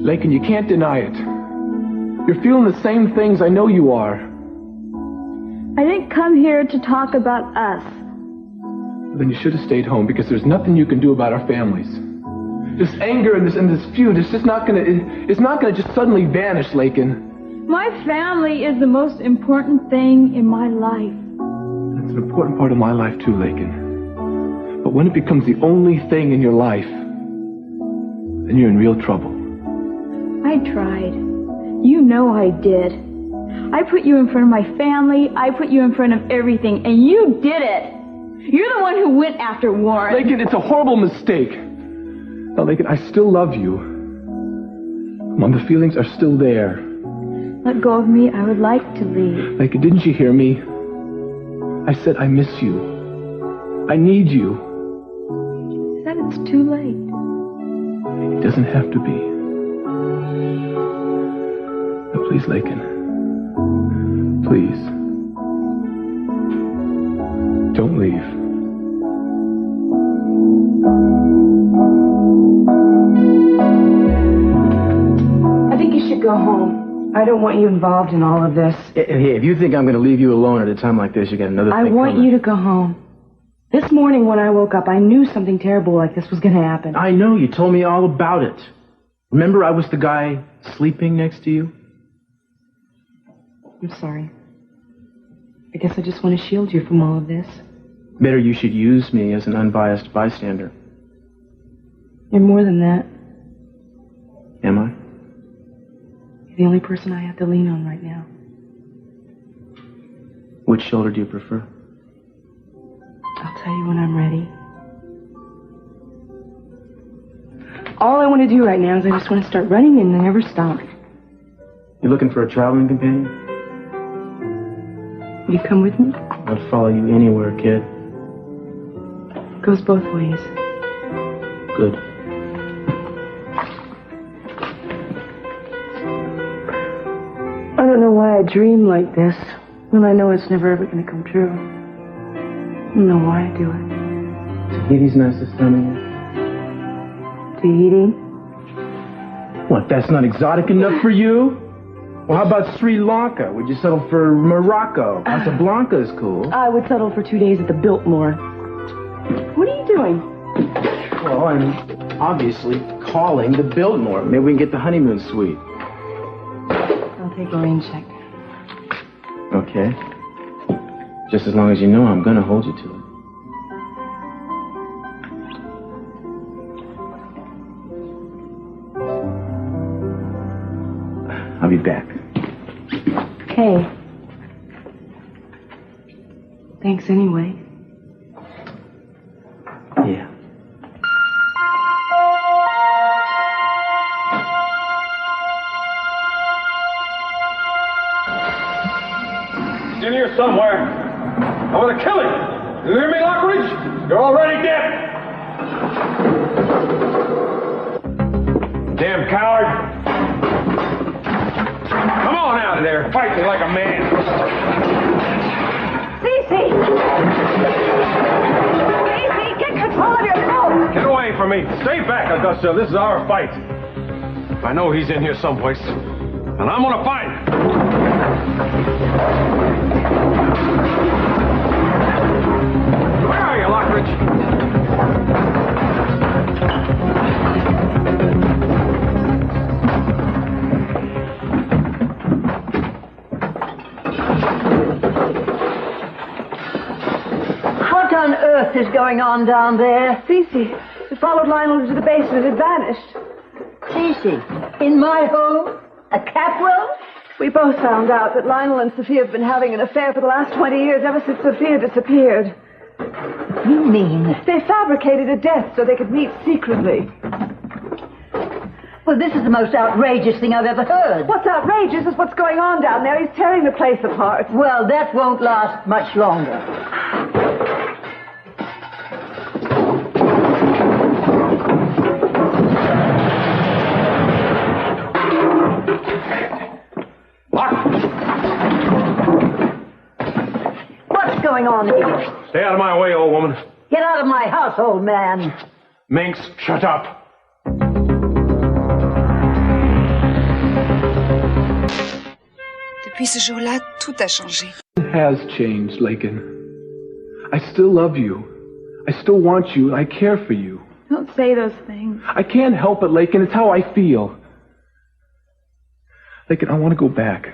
Lakin, you can't deny it. You're feeling the same things I know you are. I didn't come here to talk about us. Then you should have stayed home, because there's nothing you can do about our families. This anger and this feud is just not gonna just suddenly vanish, Lakin. My family is the most important thing in my life. It's an important part of my life too, Lakin. But when it becomes the only thing in your life, then you're in real trouble. I tried. You know I did. I put you in front of my family. I put you in front of everything, and you did it. You're the one who went after Warren. Lakin, it's a horrible mistake. Now, Lakin, I still love you. Mom, the feelings are still there. Let go of me. I would like to leave. Lakin, didn't you hear me? I said I miss you. I need you. You said it's too late. It doesn't have to be. Now, please, Lakin. Please. Don't leave. I think you should go home. I don't want you involved in all of this. Hey, if you think I'm going to leave you alone at a time like this, you got another thing I want coming. you to go home. This morning when I woke up, I knew something terrible like this was going to happen. I know. You told me all about it. Remember I was the guy sleeping next to you? I'm sorry. I guess I just want to shield you from all of this. Better you should use me as an unbiased bystander. You're more than that. Am I? You're the only person I have to lean on right now. Which shoulder do you prefer? I'll tell you when I'm ready. All I want to do right now is I just want to start running and never stop. You looking for a traveling companion? Will you come with me? I'll follow you anywhere, kid. Goes both ways. Good. I don't know why I dream like this when I know it's never ever going to come true. I don't know why I do it. Tahiti's nice this time of year. Tahiti? What, that's not exotic enough for you? Well, how about Sri Lanka? Would you settle for Morocco? Casablanca is cool. I would settle for 2 days at the Biltmore. What are you doing? Well, I'm obviously calling the Biltmore. Maybe we can get the honeymoon suite. I'll take a rain check. Okay. Just as long as you know I'm gonna hold you to it. I'll be back. Okay. Thanks anyway. Yeah. He's in here somewhere. I'm gonna kill him. You hear me, Lockridge? You're already dead. Damn coward. Come on out of there. Fight me like a man. Cece! Cece, get control of your boat! Get away from me. Stay back, Augusta. This is our fight. I know he's in here someplace. And I'm gonna find him. Where are you, Lockridge? What on earth is going on down there? Cece, we followed Lionel into the basement. It vanished. Cece, in my home? A Capwell? We both found out that Lionel and Sophia have been having an affair for the last 20 years, ever since Sophia disappeared. You mean? They fabricated a death so they could meet secretly. Well, this is the most outrageous thing I've ever heard. What's outrageous is what's going on down there. He's tearing the place apart. Well, that won't last much longer. What's going on here? Stay out of my way, old woman. Get out of my house, old man. Minx, shut up. Depuis ce jour-là, tout a changé. It has changed, Lakin. I still love you. I still want you, and I care for you. Don't say those things. I can't help it, Lakin. It's how I feel. Lakin, I want to go back.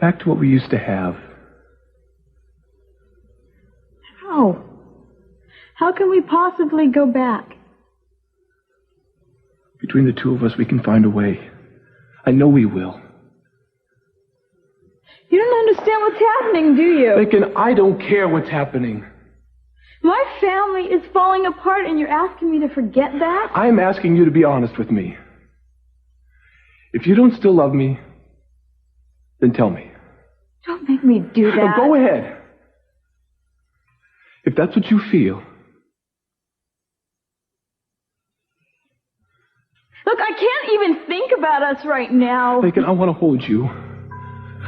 Back to what we used to have. How? How can we possibly go back? Between the two of us, we can find a way. I know we will. You don't understand what's happening, do you? Lakin, I don't care what's happening. My family is falling apart and you're asking me to forget that? I'm asking you to be honest with me. If you don't still love me, then tell me. Don't make me do that. No, go ahead. If that's what you feel. Look, I can't even think about us right now. Lakin, I want to hold you.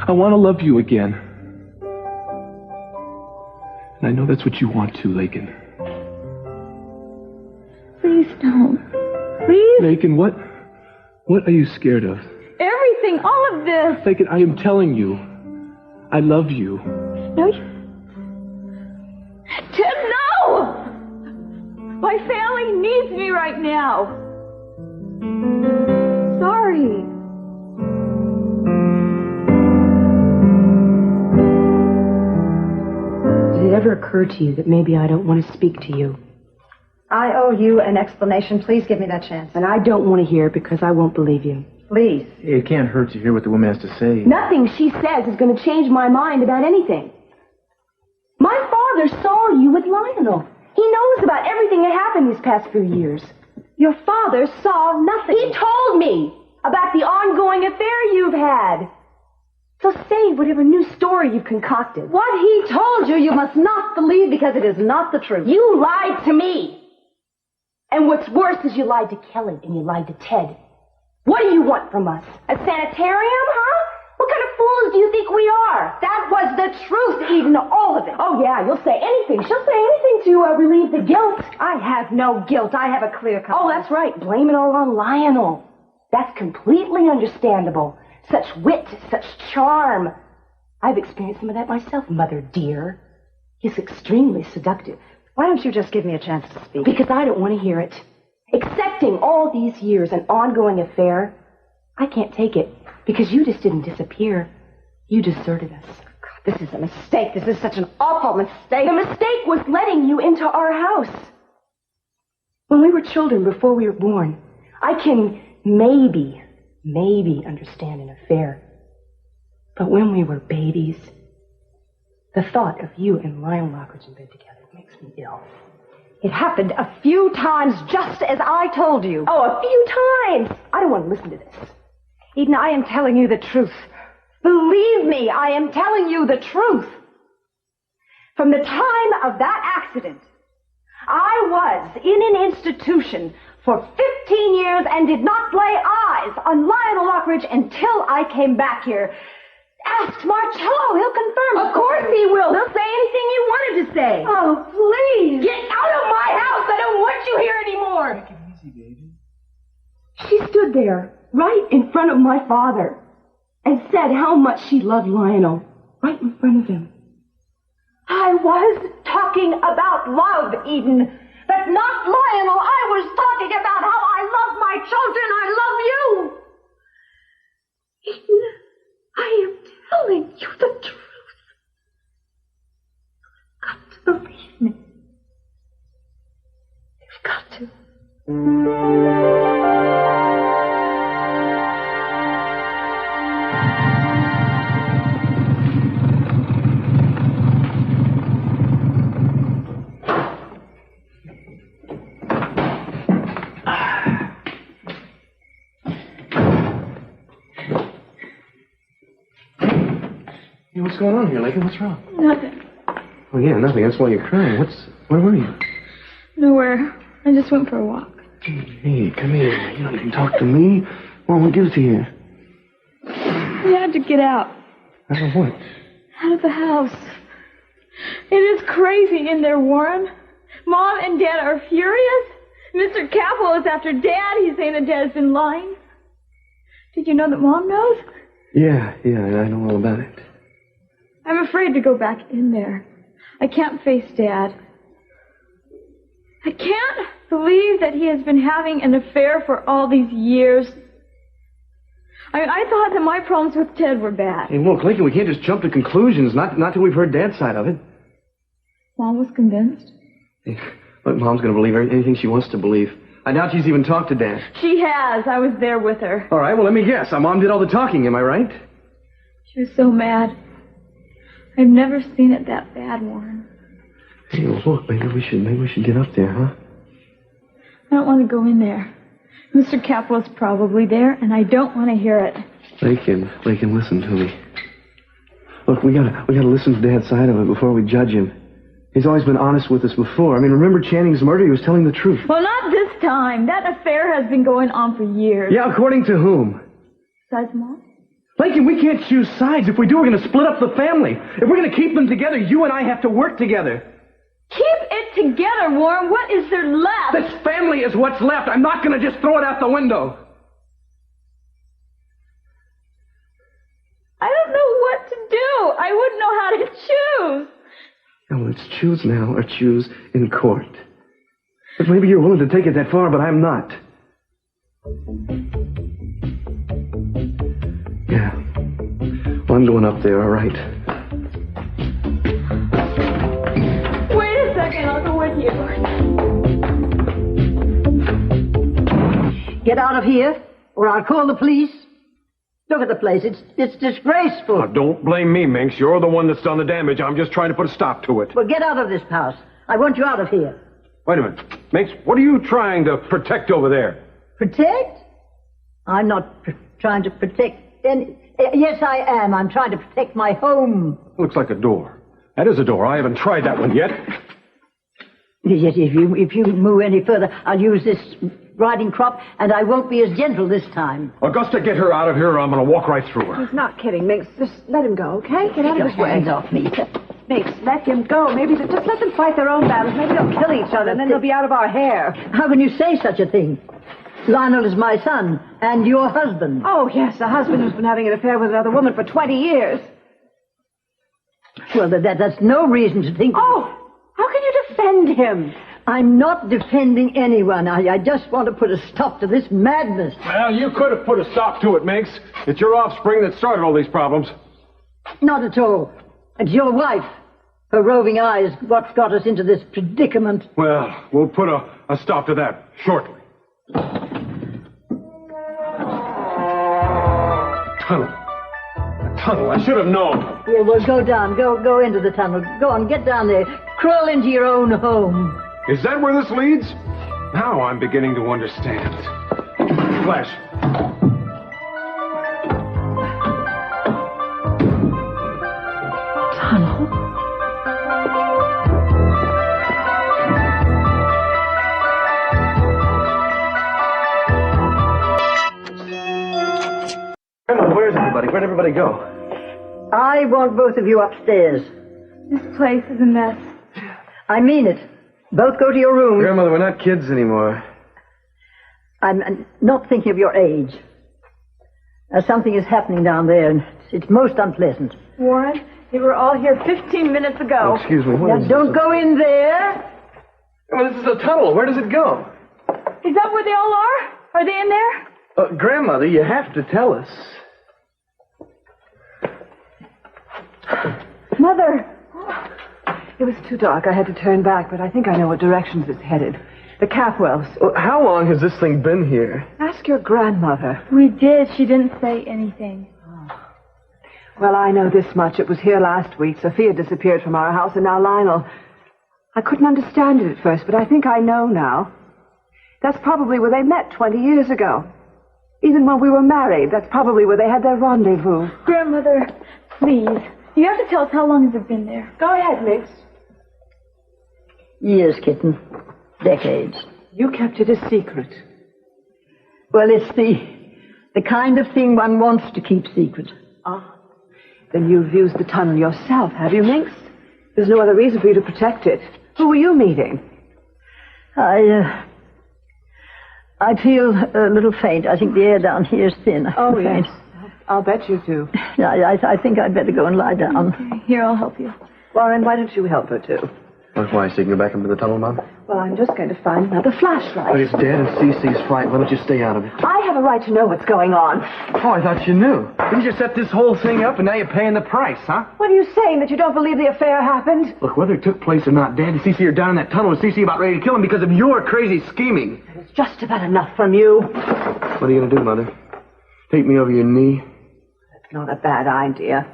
I want to love you again. And I know that's what you want too, Lakin. Please don't. Please? Lakin, what are you scared of? Everything, all of this. Lakin, I am telling you, I love you. No, Ted, no! My family needs me right now. Sorry. Did it ever occur to you that maybe I don't want to speak to you? I owe you an explanation. Please give me that chance. And I don't want to hear it because I won't believe you. Please. It can't hurt to hear what the woman has to say. Nothing she says is going to change my mind about anything. My father saw you with Lionel. He knows about everything that happened these past few years. Your father saw nothing. He told me about the ongoing affair you've had. So say whatever new story you've concocted. What he told you, you must not believe because it is not the truth. You lied to me. And what's worse is you lied to Kelly and you lied to Ted. What do you want from us? A sanitarium, huh? What kind of fools do you think we are? That was the truth, Eden, all of it. Oh, yeah, you'll say anything. She'll say anything to relieve the guilt. I have no guilt. I have a clear conscience. Oh, that's right. Blame it all on Lionel. That's completely understandable. Such wit, such charm. I've experienced some of that myself, Mother dear. He's extremely seductive. Why don't you just give me a chance to speak? Because I don't want to hear it. Accepting all these years an ongoing affair, I can't take it. Because you just didn't disappear. You deserted us. God, this is a mistake. This is such an awful mistake. The mistake was letting you into our house. When we were children, before we were born, I can maybe understand an affair. But when we were babies, the thought of you and Lionel Lockridge in bed together makes me ill. It happened a few times just as I told you. Oh, a few times! I don't want to listen to this. Eden, I am telling you the truth. Believe me, I am telling you the truth. From the time of that accident, I was in an institution for 15 years and did not lay eyes on Lionel Lockridge until I came back here. Ask Marcello, he'll confirm. Of course he will. He'll say anything you wanted to say. Oh, please. Get out of my house. I don't want you here anymore. Take it easy, baby. She stood there, right in front of my father, and said how much she loved Lionel, right in front of him. I was talking about love, Eden. But not Lionel. I was talking about how I love my children. I love you. Eden, I am telling you the truth. You've got to believe me. You've got to. Hey, what's going on here, Lakin? What's wrong? Nothing. Oh, yeah, nothing. That's why you're crying. Where were you? Nowhere. I just went for a walk. Hey, come here. You don't even talk to me. Mom, what gives you here? You had to get out. Out of what? Out of the house. It is crazy in there, Warren. Mom and Dad are furious. Mr. Capel is after Dad. He's saying that Dad has been lying. Did you know that Mom knows? Yeah, I know all about it. I'm afraid to go back in there. I can't face Dad. I can't believe that he has been having an affair for all these years. I thought that my problems with Ted were bad. Hey, look, Lincoln, we can't just jump to conclusions, not till we've heard Dad's side of it. Mom was convinced. Hey, look, Mom's going to believe anything she wants to believe. I doubt she's even talked to Dad. She has. I was there with her. All right, well, let me guess. Our Mom did all the talking, am I right? She was so mad. I've never seen it that bad, Warren. Hey, well, look, maybe we should get up there, huh? I don't want to go in there. Mr. Capwell's probably there, and I don't want to hear it. Lincoln, listen to me. Look, we gotta listen to Dad's side of it before we judge him. He's always been honest with us before. I mean, remember Channing's murder? He was telling the truth. Well, not this time. That affair has been going on for years. Yeah, according to whom? Besides Mom? Lincoln, we can't choose sides. If we do, we're going to split up the family. If we're going to keep them together, you and I have to work together. Keep it together, Warren. What is there left? This family is what's left. I'm not going to just throw it out the window. I don't know what to do. I wouldn't know how to choose. Well, it's choose now or choose in court. But maybe you're willing to take it that far, but I'm not. Yeah. Well, I'm going up there, all right. Wait a second, I'll go with you. Get out of here, or I'll call the police. Look at the place. It's disgraceful. Now, don't blame me, Minx. You're the one that's done the damage. I'm just trying to put a stop to it. Well, get out of this house. I want you out of here. Wait a minute. Minx, what are you trying to protect over there? Protect? I'm not trying to protect any... Yes, I am. I'm trying to protect my home. Looks like a door. That is a door. I haven't tried that one yet. Yes, if you move any further, I'll use this riding crop, and I won't be as gentle this time. Augusta, get her out of here, or I'm going to walk right through her. He's not kidding, Minx. Just let him go, okay? Get out of his way. Hands off me. Minx, let him go. Maybe just let them fight their own battles. Maybe they'll kill each other, and then they'll be out of our hair. How can you say such a thing? Lionel is my son, and your husband. Oh, yes, a husband who's been having an affair with another woman for 20 years. Well, that's no reason to think... Oh, how can you defend him? I'm not defending anyone. I just want to put a stop to this madness. Well, you could have put a stop to it, Minx. It's your offspring that started all these problems. Not at all. It's your wife. Her roving eye is what's got us into this predicament. Well, we'll put a stop to that shortly. Tunnel. I should have known. Yeah, well, go down. Go into the tunnel. Go on, get down there. Crawl into your own home. Is that where this leads? Now I'm beginning to understand. Flash. Tunnel? Where's everybody? Where'd everybody go? I want both of you upstairs. This place is a mess. I mean it. Both go to your room. Grandmother, we're not kids anymore. I'm not thinking of your age. Something is happening down there, and it's most unpleasant. Warren, they were all here 15 minutes ago. Oh, excuse me. Now, don't go in there. Well, this is a tunnel. Where does it go? Is that where they all are? Are they in there? Grandmother, you have to tell us. Mother! It was too dark. I had to turn back, but I think I know what directions it's headed. The Capwells. Well, how long has this thing been here? Ask your grandmother. We did. She didn't say anything. Well, I know this much. It was here last week. Sophia disappeared from our house, and now Lionel. I couldn't understand it at first, but I think I know now. That's probably where they met 20 years ago. Even when we were married, that's probably where they had their rendezvous. Grandmother, please. You have to tell us how long has it been there. Go ahead, Minx. Years, kitten. Decades. You kept it a secret. Well, it's the kind of thing one wants to keep secret. Ah. Then you've used the tunnel yourself, have you, Minx? There's no other reason for you to protect it. Who were you meeting? I feel a little faint. I think the air down here is thin. Oh, yes. I'll bet you do. Yeah, I think I'd better go and lie down. Okay, here, I'll help you. Warren, why don't you help her, too? Why, so you can go back into the tunnel, Mom? Well, I'm just going to find another flashlight. But it's Dad and Cece's flight. Why don't you stay out of it? I have a right to know what's going on. Oh, I thought you knew. Didn't you set this whole thing up and now you're paying the price, huh? What are you saying, that you don't believe the affair happened? Look, whether it took place or not, Dad and Cece are down in that tunnel with Cece about ready to kill him because of your crazy scheming. It's just about enough from you. What are you going to do, Mother? Take me over your knee? That's not a bad idea.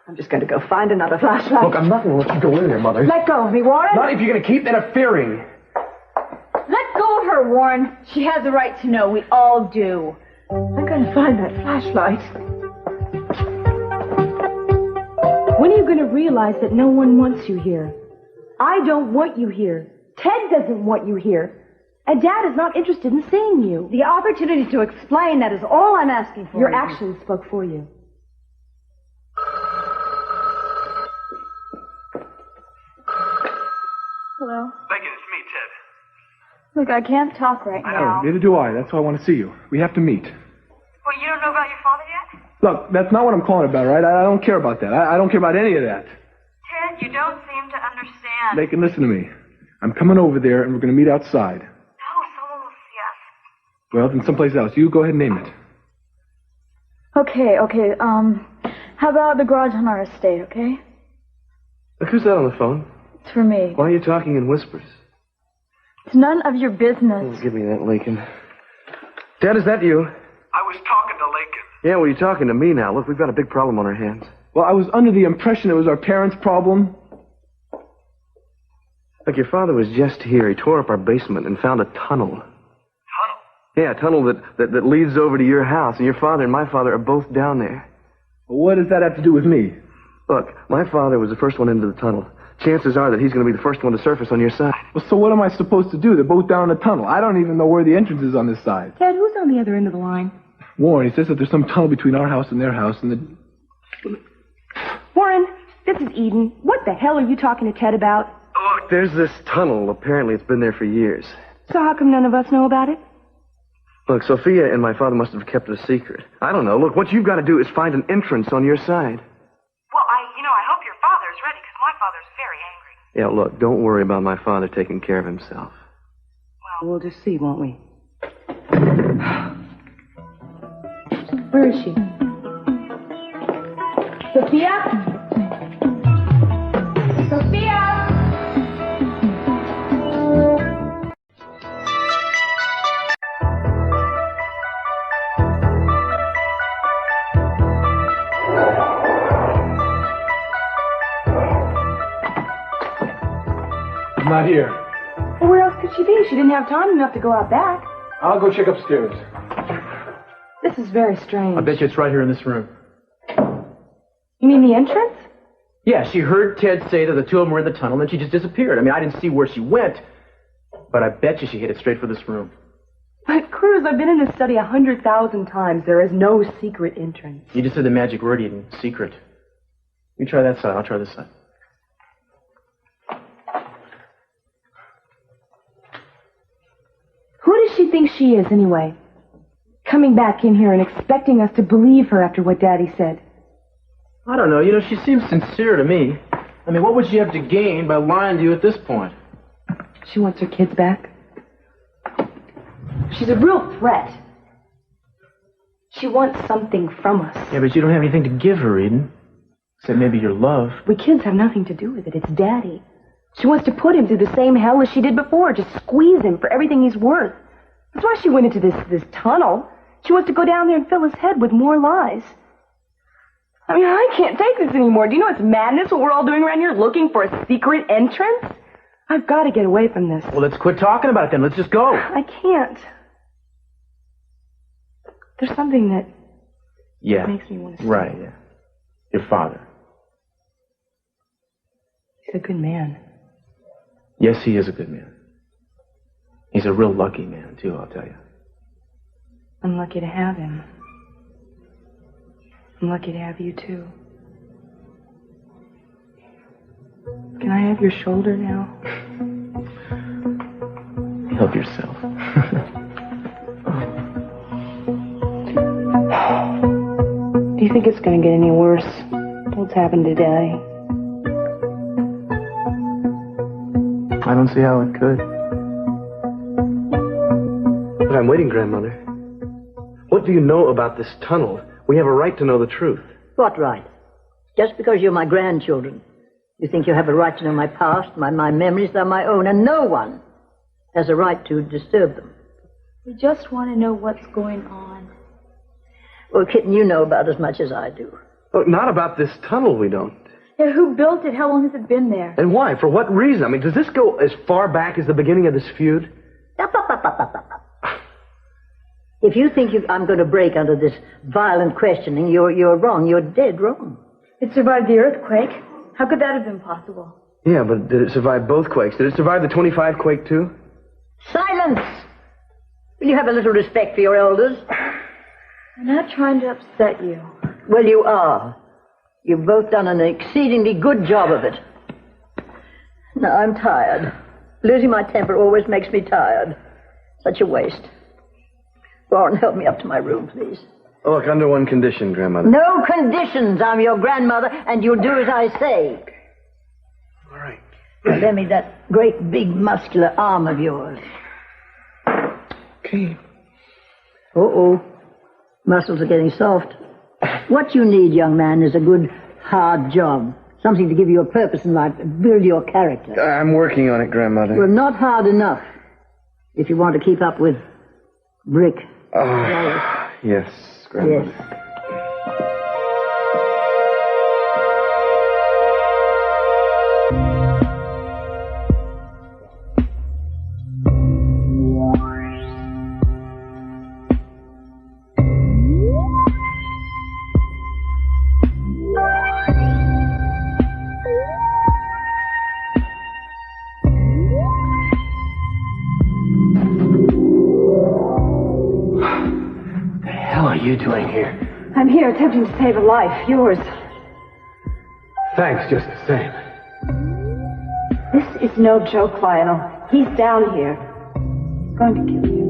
I'm just going to go find another flashlight. Look, I'm not going to let you go in there, Mother. Let go of me, Warren. Not if you're going to keep interfering. Let go of her, Warren. She has the right to know. We all do. I'm going to find that flashlight. When are you going to realize that no one wants you here? I don't want you here. Ted doesn't want you here. And Dad is not interested in seeing you. The opportunity to explain, that is all I'm asking for. Your actions spoke for you. Hello? Megan, it's me, Ted. Look, I can't talk right now. Neither do I. That's why I want to see you. We have to meet. Well, you don't know about your father yet? Look, that's not what I'm calling about, right? I don't care about that. I don't care about any of that. Ted, you don't seem to understand. They can listen to me. I'm coming over there, and we're going to meet outside. No, someone will see us. Well, then someplace else. You go ahead and name it. Okay. How about the garage on our estate, okay? Look, who's that on the phone? It's for me. Why are you talking in whispers? It's none of your business. Oh, give me that, Lincoln. Dad, is that you? I was talking to Lincoln. Yeah, well, you're talking to me now. Look, we've got a big problem on our hands. Well, I was under the impression it was our parents' problem. Look, your father was just here. He tore up our basement and found a tunnel. Tunnel? Yeah, a tunnel that leads over to your house, and your father and my father are both down there. Well, what does that have to do with me? Look, my father was the first one into the tunnel. Chances are that he's going to be the first one to surface on your side. Well, so what am I supposed to do? They're both down in the tunnel. I don't even know where the entrance is on this side. Ted, who's on the other end of the line? Warren, he says that there's some tunnel between our house and their house, and the... Warren, this is Eden. What the hell are you talking to Ted about? Look, there's this tunnel. Apparently it's been there for years. So how come none of us know about it? Look, Sophia and my father must have kept it a secret. I don't know. Look, what you've got to do is find an entrance on your side. Well, I hope your father's ready, because my father's very angry. Yeah, look, don't worry about my father taking care of himself. Well, we'll just see, won't we? Where is she? Sophia? Sophia! Not here. Well, where else could she be? She didn't have time enough to go out back. I'll go check upstairs. This is very strange. I bet you it's right here in this room. You mean the entrance? Yeah, she heard Ted say that the two of them were in the tunnel, and then she just disappeared. I mean, I didn't see where she went, but I bet you she headed straight for this room. But, Cruz, I've been in this study 100,000 times. There is no secret entrance. You just said the magic word, Eden. Secret. You try that side. I'll try this side. Who does she think she is, anyway? Coming back in here and expecting us to believe her after what Daddy said. I don't know. You know, she seems sincere to me. I mean, what would she have to gain by lying to you at this point? She wants her kids back. She's a real threat. She wants something from us. Yeah, but you don't have anything to give her, Eden. Except maybe your love. We kids have nothing to do with it. It's Daddy. She wants to put him through the same hell as she did before. Just squeeze him for everything he's worth. That's why she went into this tunnel. She wants to go down there and fill his head with more lies. I mean, I can't take this anymore. Do you know it's madness what we're all doing around here, looking for a secret entrance? I've got to get away from this. Well, let's quit talking about it then. Let's just go. I can't. There's something that makes me want to stay. Right, yeah. Your father. He's a good man. Yes, he is a good man. He's a real lucky man, too, I'll tell you. I'm lucky to have him. I'm lucky to have you, too. Can I have your shoulder now? Help yourself. Do you you think it's going to get any worse? What's happened today? I don't see how it could. But I'm waiting, Grandmother. What do you know about this tunnel? We have a right to know the truth. What right? Just because you're my grandchildren. You think you have a right to know my past, my memories, they're my own, and no one has a right to disturb them. We just want to know what's going on. Well, Kitten, you know about as much as I do. Oh, not about this tunnel, we don't. Yeah, who built it? How long has it been there? And why? For what reason? I mean, does this go as far back as the beginning of this feud? Up. If you think I'm going to break under this violent questioning, you're wrong. You're dead wrong. It survived the earthquake. How could that have been possible? Yeah, but did it survive both quakes? Did it survive the 25 quake, too? Silence! Will you have a little respect for your elders? I'm not trying to upset you. Well, you are. You've both done an exceedingly good job of it. Now, I'm tired. Losing my temper always makes me tired. Such a waste. Warren, help me up to my room, please. Oh, look, under one condition, Grandmother. No conditions. I'm your grandmother, and you'll do as I say. All right. Now, lend me that great big muscular arm of yours. Okay. Uh-oh. Muscles are getting soft. What you need, young man, is a good, hard job. Something to give you a purpose in life, build your character. I'm working on it, Grandmother. Well, not hard enough if you want to keep up with Brick. Yes, Grandmother. Yes. What are you doing here? I'm here attempting to save a life, yours. Thanks, just the same. This is no joke, Lionel. He's down here. He's going to kill you.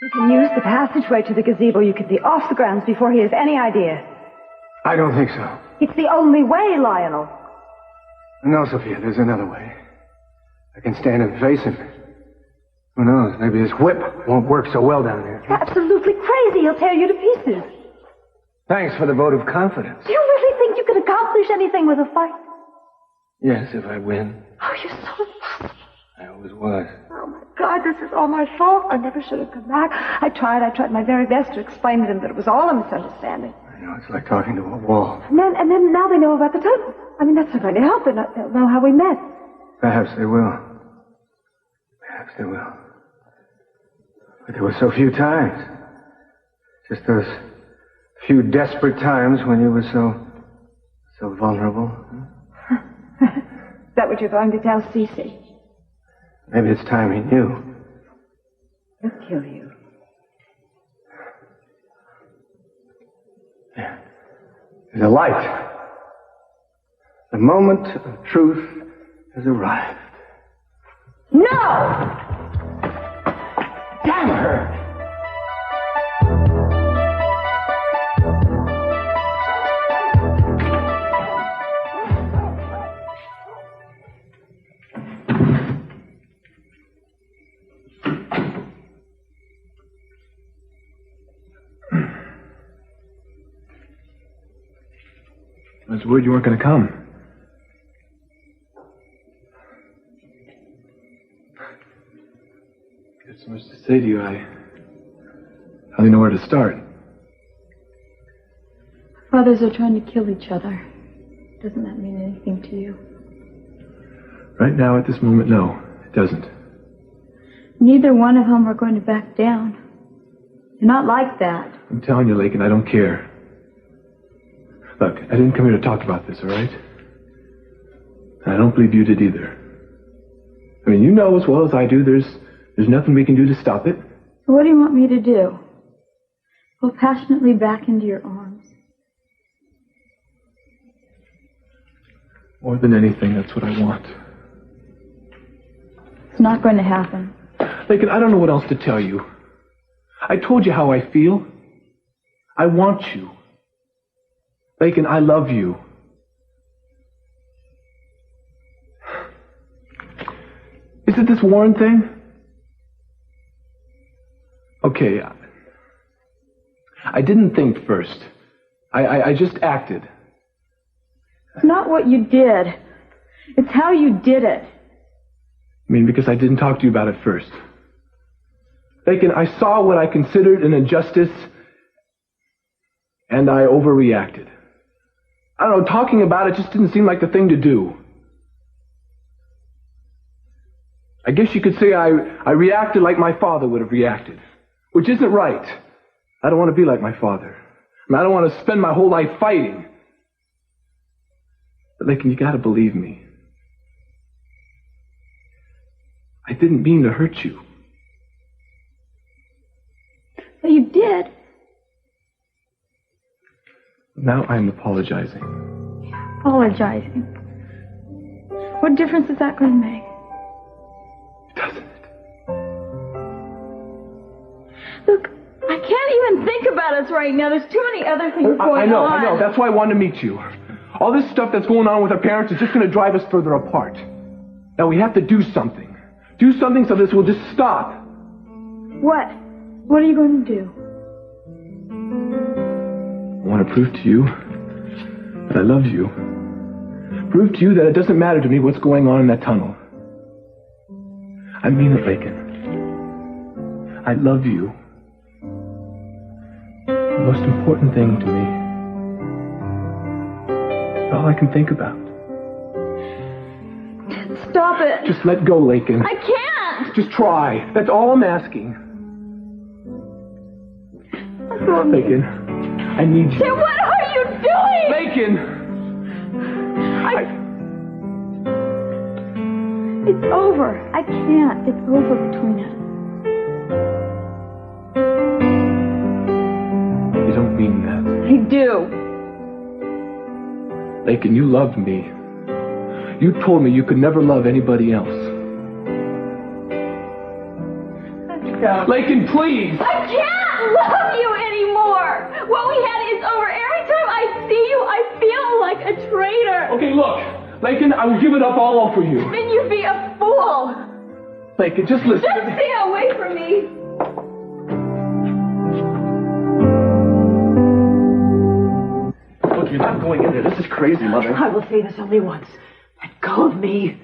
You can use the passageway to the gazebo. You can be off the grounds before he has any idea. I don't think so. It's the only way, Lionel. No, Sophia, there's another way. I can stand and face him. Who knows? Maybe his whip won't work so well down there. Absolutely crazy. He'll tear you to pieces. Thanks for the vote of confidence. Do you really think you can accomplish anything with a fight? Yes, if I win. Oh, you're so impossible. I always was. Oh, my God, this is all my fault. I never should have come back. I tried my very best to explain to them that it was all a misunderstanding. I know, it's like talking to a wall. And then now they know about the tunnel. I mean, that's not going to help. They'll know how we met. Perhaps they will. Perhaps they will. But there were so few times. Just those few desperate times when you were so vulnerable. Is that what you're going to tell Cece? Maybe it's time he knew. He'll kill you. Yeah. There's a light. The moment of truth has arrived. No! Damn her! I was worried you weren't going to come. There's so much to say to you, I hardly know where to start. Brothers are trying to kill each other. Doesn't that mean anything to you? Right now, at this moment, no, it doesn't. Neither one of them are going to back down. You're not like that. I'm telling you, Lakin, I don't care. Look, I didn't come here to talk about this, all right? And I don't believe you did either. I mean, you know as well as I do, there's nothing we can do to stop it. So what do you want me to do? Go passionately back into your arms. More than anything, that's what I want. It's not going to happen. Lakin, I don't know what else to tell you. I told you how I feel. I want you. Lakin, I love you. Is it this Warren thing? Okay. I didn't think first. I just acted. It's not what you did. It's how you did it. I mean, because I didn't talk to you about it first. Lakin, I saw what I considered an injustice, and I overreacted. I don't know, talking about it just didn't seem like the thing to do. I guess you could say I reacted like my father would have reacted, which isn't right. I don't want to be like my father. I mean, I don't want to spend my whole life fighting. But Lakin, you gotta believe me. I didn't mean to hurt you. But you did. Now I'm apologizing. Apologizing. What difference is that going to make? Doesn't it? Look, I can't even think about us right now. There's too many other things going on. I know. That's why I wanted to meet you. All this stuff that's going on with our parents is just going to drive us further apart. Now we have to do something. Do something so this will just stop. What? What are you going to do? I want to prove to you that I love you. Prove to you that it doesn't matter to me what's going on in that tunnel. I mean it, Lakin. I love you. The most important thing to me. It's all I can think about. Stop it. Just let go, Lakin. I can't. Just try. That's all I'm asking. Lakin, I need you. Then what are you doing? Lakin! It's over. I can't. It's over between us. You don't mean that. I do. Lakin, you loved me. You told me you could never love anybody else. Lakin, please! I can't love you anymore! What we had is over. Every time I see you, I feel like a traitor. Okay, look. Lakin, I will give it up all for you. Then you'd be a fool. Lakin, just listen. Just stay away from me. Look, you're not going in there. This is crazy, Mother. I will say this only once. Let go of me.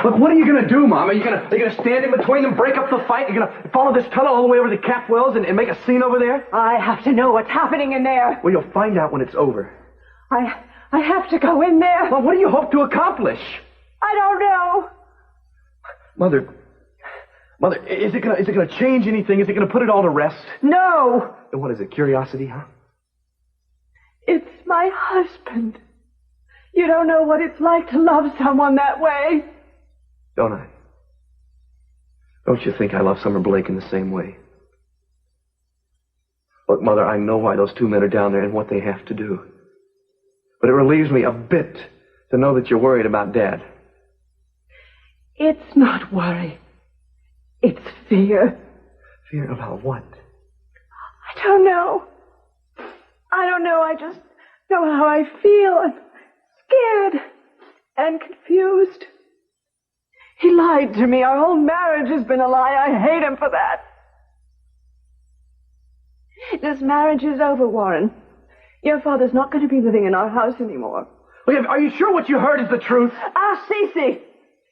Look, what are you going to do, Mom? Are you going to stand in between them, break up the fight? You're going to follow this tunnel all the way over to Cap Wells and make a scene over there? I have to know what's happening in there. Well, you'll find out when it's over. I have to go in there. Well, what do you hope to accomplish? I don't know. Mother, is it going to change anything? Is it going to put it all to rest? No. And what is it, curiosity, huh? It's my husband. You don't know what it's like to love someone that way. Don't I? Don't you think I love Summer Blake in the same way? Look, Mother, I know why those two men are down there and what they have to do. But it relieves me a bit to know that you're worried about Dad. It's not worry. It's fear. Fear about what? I don't know. I just know how I feel. I'm scared and confused. He lied to me. Our whole marriage has been a lie. I hate him for that. This marriage is over, Warren. Your father's not going to be living in our house anymore. Look, are you sure what you heard is the truth? Ask Cece.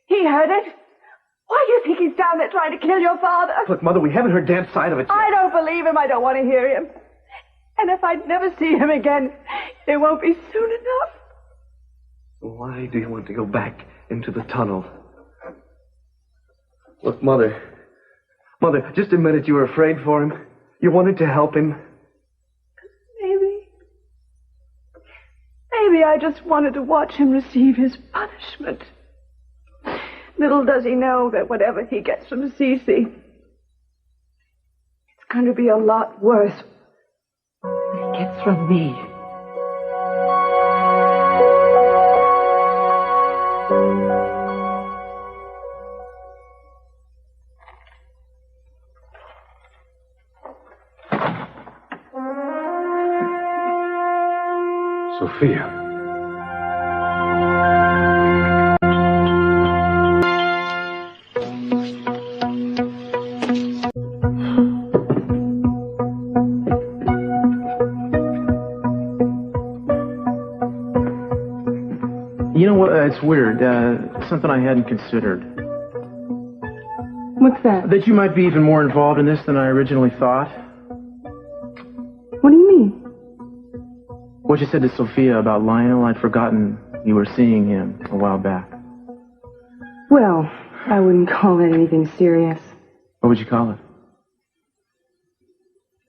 He heard it. Why do you think he's down there trying to kill your father? Look, Mother, we haven't heard Dad's side of it yet. I don't believe him. I don't want to hear him. And if I'd never see him again, it won't be soon enough. Why do you want to go back into the tunnel? Look, Mother, just admit it. You were afraid for him. You wanted to help him. Maybe I just wanted to watch him receive his punishment. Little does he know that whatever he gets from Cece, it's going to be a lot worse than he gets from me. Sophia. You know what? It's weird. Something I hadn't considered. What's that? That you might be even more involved in this than I originally thought. What do you mean? What you said to Sophia about Lionel, I'd forgotten you were seeing him a while back. Well, I wouldn't call it anything serious. What would you call it?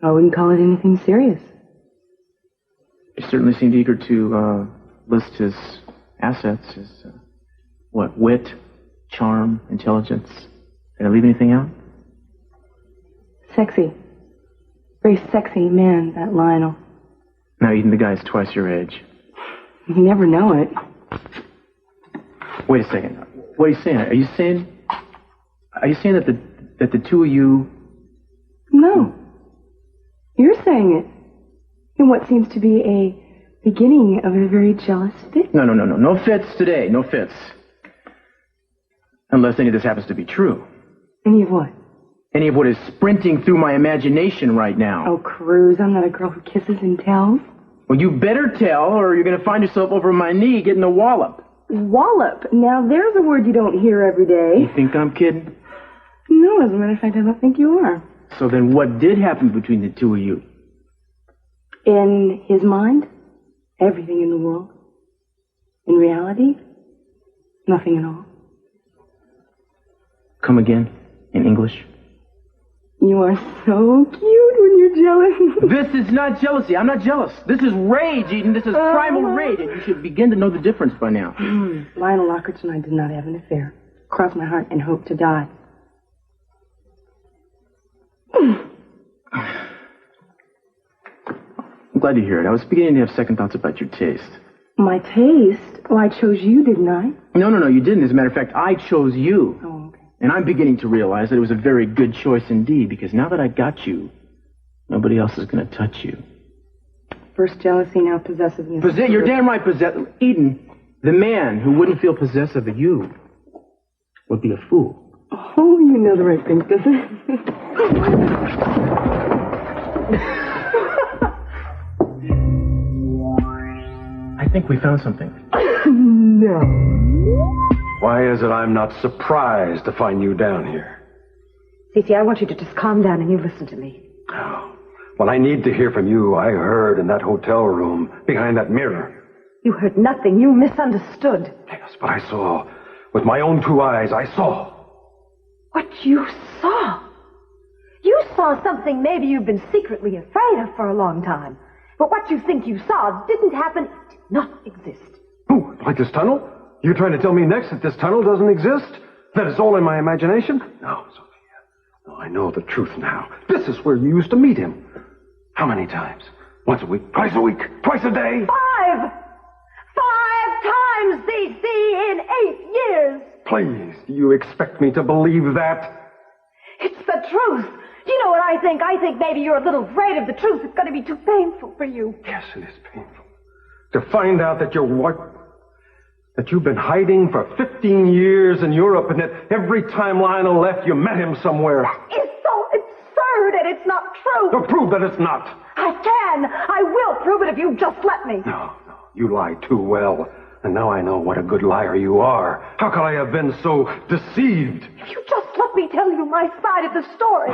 I wouldn't call it anything serious. You certainly seemed eager to list his assets, his, wit, charm, intelligence. Did I leave anything out? Sexy. Very sexy man, that Lionel. Now, Eden, the guy's twice your age. You never know it. Wait a second. What are you saying? Are you saying that the two of you... No. You're saying it. In what seems to be a beginning of a very jealous fit. No. No fits today. No fits. Unless any of this happens to be true. Any of what? Any of what is sprinting through my imagination right now. Oh, Cruz, I'm not a girl who kisses and tells. Well, you better tell, or you're going to find yourself over my knee getting a wallop. Wallop? Now, there's a word you don't hear every day. You think I'm kidding? No, as a matter of fact, I don't think you are. So then what did happen between the two of you? In his mind, everything in the world. In reality, nothing at all. Come again, in English. You are so cute when you're jealous. This is not jealousy. I'm not jealous. This is rage, Eden. This is primal rage, and you should begin to know the difference by now. Lionel Lockridge and I did not have an affair. Cross my heart and hope to die. I'm glad to hear it. I was beginning to have second thoughts about your taste. My taste? Well, I chose you, didn't I? No, you didn't. As a matter of fact, I chose you. Oh, okay. And I'm beginning to realize that it was a very good choice indeed, because now that I got you, nobody else is going to touch you. First jealousy, now possessiveness. You're damn right, possessive. Eden, the man who wouldn't feel possessive of you would be a fool. Oh, you know the right thing, doesn't it? I think we found something. No. Why is it I'm not surprised to find you down here? Cece, I want you to just calm down and you listen to me. Oh. Well, I need to hear from you. I heard in that hotel room, behind that mirror. You heard nothing. You misunderstood. Yes, but I saw. With my own two eyes, I saw. What you saw? You saw something maybe you've been secretly afraid of for a long time. But what you think you saw didn't happen, did not exist. Oh, like this tunnel? You're trying to tell me next that this tunnel doesn't exist? That it's all in my imagination? No, Sophia. No, I know the truth now. This is where you used to meet him. How many times? Once a week? Twice a week? Twice a day? 5 times, CC, in 8 years. Please, do you expect me to believe that? It's the truth. You know what I think? I think maybe you're a little afraid of the truth. It's going to be too painful for you. Yes, it is painful. To find out that you're what? That you've been hiding for 15 years in Europe and that every time Lionel left, you met him somewhere. It's so absurd and it's not true. To prove that it's not. I can. I will prove it if you just let me. No. You lie too well. And now I know what a good liar you are. How could I have been so deceived? If you just let me tell you my side of the story.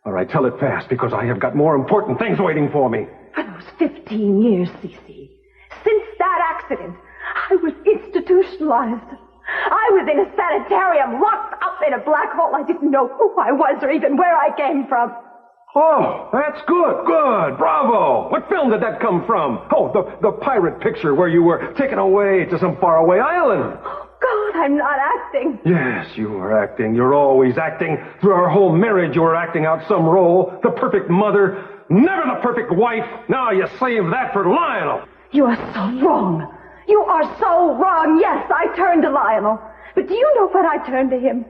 All right, tell it fast, because I have got more important things waiting for me. For those 15 years, Cece, since that accident, I was institutionalized. I was in a sanitarium, locked up in a black hole. I didn't know who I was or even where I came from. Oh, that's good. Good. Bravo. What film did that come from? Oh, the pirate picture where you were taken away to some faraway island. Oh, God, I'm not acting. Yes, you were acting. You're always acting. Through our whole marriage, you were acting out some role. The perfect mother, never the perfect wife. Now you save that for Lionel. You are so wrong. You are so wrong. Yes, I turned to Lionel. But do you know when I turned to him?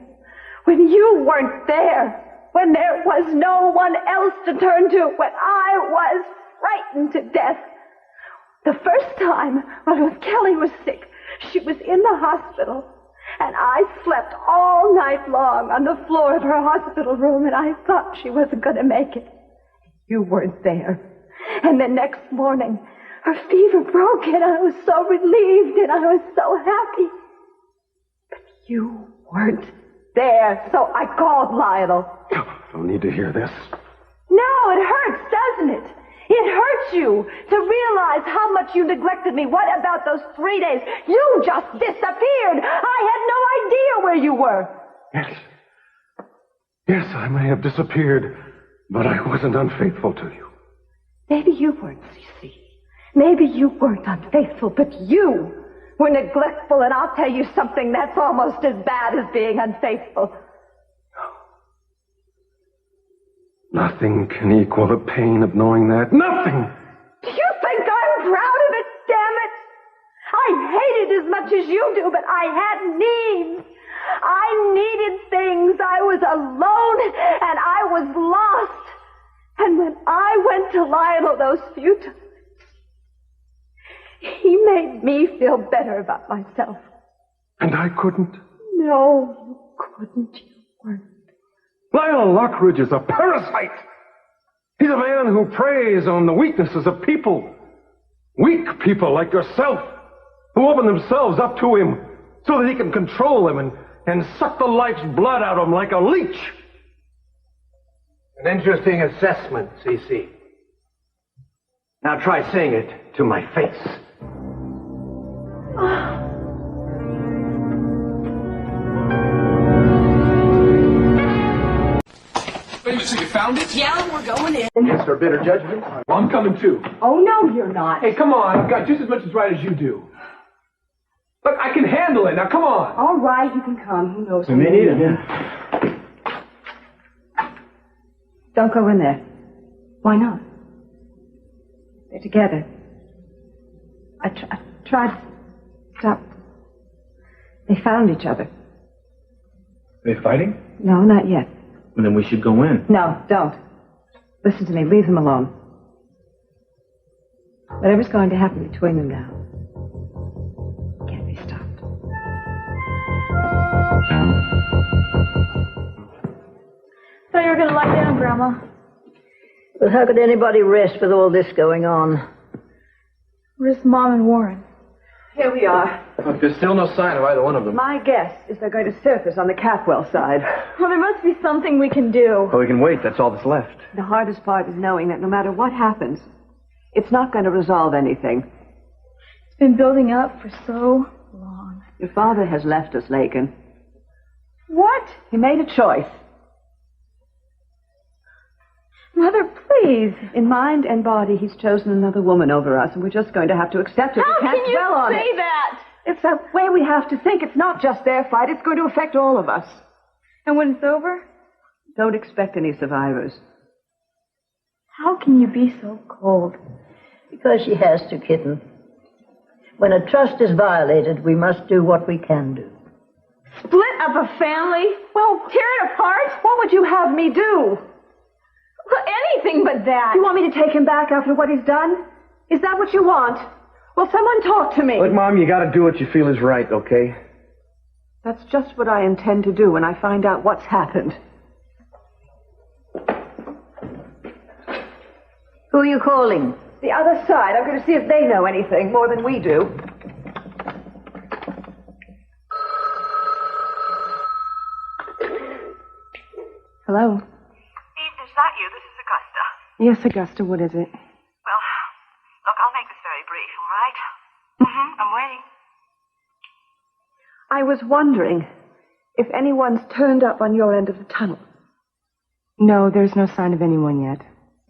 When you weren't there. When there was no one else to turn to. When I was frightened to death. The first time when Kelly was sick, she was in the hospital, and I slept all night long on the floor of her hospital room, and I thought she wasn't going to make it. You weren't there. And the next morning, her fever broke, and I was so relieved, and I was so happy. But you weren't there, so I called Lionel. I don't need to hear this. No, it hurts, doesn't it? It hurts you to realize how much you neglected me. What about those 3 days? You just disappeared. I had no idea where you were. Yes. Yes, I may have disappeared, but I wasn't unfaithful to you. Maybe you weren't, Cece. Maybe you weren't unfaithful, but you were neglectful, and I'll tell you something that's almost as bad as being unfaithful. Nothing can equal the pain of knowing that. Nothing! Do you think I'm proud of it, damn it? I hate it as much as you do, but I had needs. I needed things. I was alone, and I was lost. And when I went to Lionel those few times, he made me feel better about myself. And I couldn't? No, you couldn't. You weren't. Lionel Lockridge is a parasite. He's a man who preys on the weaknesses of people. Weak people like yourself, who open themselves up to him so that he can control them and suck the life's blood out of them like a leech. An interesting assessment, CC. Now try saying it to my face. So you found it? Yeah, we're going in. Yes, for better judgment. Well, I'm coming too. Oh, no, you're not. Hey, come on. I've got just as much as right as you do. Look, I can handle it. Now, come on. All right, you can come. Who knows? We may need it, yeah. Don't go in there. Why not? They're together. I tried to stop. They found each other. They fighting? No, not yet. Well, then we should go in. No, don't. Listen to me. Leave them alone. Whatever's going to happen between them now can't be stopped. Thought you were going to lie down, Grandma. But how could anybody rest with all this going on? Where's Mom and Warren? Here we are. Look, there's still no sign of either one of them. My guess is they're going to surface on the Capwell side. Well, there must be something we can do. Well, we can wait. That's all that's left. The hardest part is knowing that no matter what happens, it's not going to resolve anything. It's been building up for so long. Your father has left us, Lakin. What? He made a choice. Mother, please. In mind and body, he's chosen another woman over us, and we're just going to have to accept it. How we can't can you dwell on say it. that? It's a way we have to think. It's not just their fight. It's going to affect all of us. And when it's over? Don't expect any survivors. How can you be so cold? Because she has to, kitten. When a trust is violated, we must do what we can do. Split up a family? Well, Tear it apart? what would you have me do? Well, anything but that. You want me to take him back after what he's done? Is that what you want? Well, someone talk to me. Look, Mom, you gotta do what you feel is right, okay? That's just what I intend to do when I find out what's happened. Who are you calling? The other side. I'm going to see if they know anything more than we do. Hello? Eve, is that you? This is Augusta. Yes, Augusta, what is it? Well, look, I'll make this very brief, all right? I'm waiting. I was wondering if anyone's turned up on your end of the tunnel. No, there's no sign of anyone yet.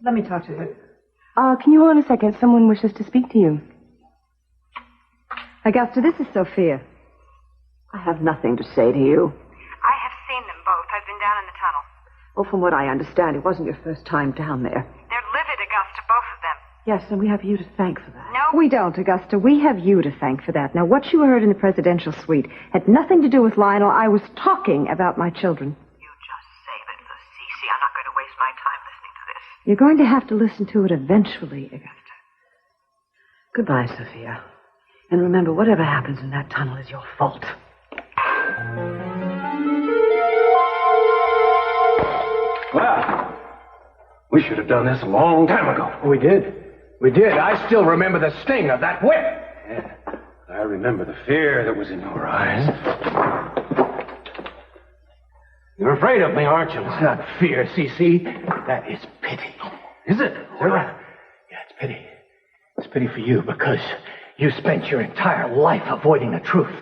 Let me talk to her. Can you hold on a second? Someone wishes to speak to you. Augusta, this is Sophia. I have nothing to say to you. I have seen them both. I've been down in the tunnel. Well, from what I understand, it wasn't your first time down there. They're livid, Augusta, both of them. Yes, and we have you to thank for that. No. We don't, Augusta. We have you to thank for that. Now, what you heard in the presidential suite had nothing to do with Lionel. I was talking about my children. You just save it for Cece. I'm not going to waste my time listening to this. You're going to have to listen to it eventually, Augusta. Goodbye, Sophia. And remember, whatever happens in that tunnel is your fault. Well, we should have done this a long time ago. We did. We did. I still remember the sting of that whip. Yeah. I remember the fear that was in your eyes. You're afraid of me, aren't you? It's not fear, CC. That is pity. Is it? Is that right? Yeah, it's pity. It's pity for you because you spent your entire life avoiding the truth.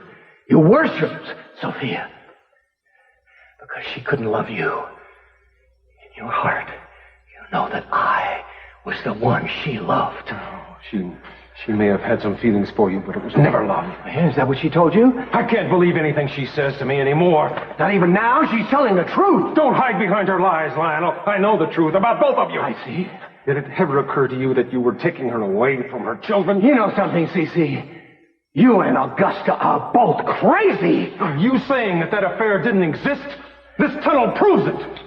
You worshipped Sophia because she couldn't love you. In your heart, you know that I was the one she loved. Oh, she may have had some feelings for you, but it was never love. Is that what she told you? I can't believe anything she says to me anymore. Not even now? She's telling the truth. Don't hide behind her lies, Lionel. I know the truth about both of you. I see. Did it ever occur to you that you were taking her away from her children? You know something, CC? You and Augusta are both crazy. Are you saying that affair didn't exist? This tunnel proves it.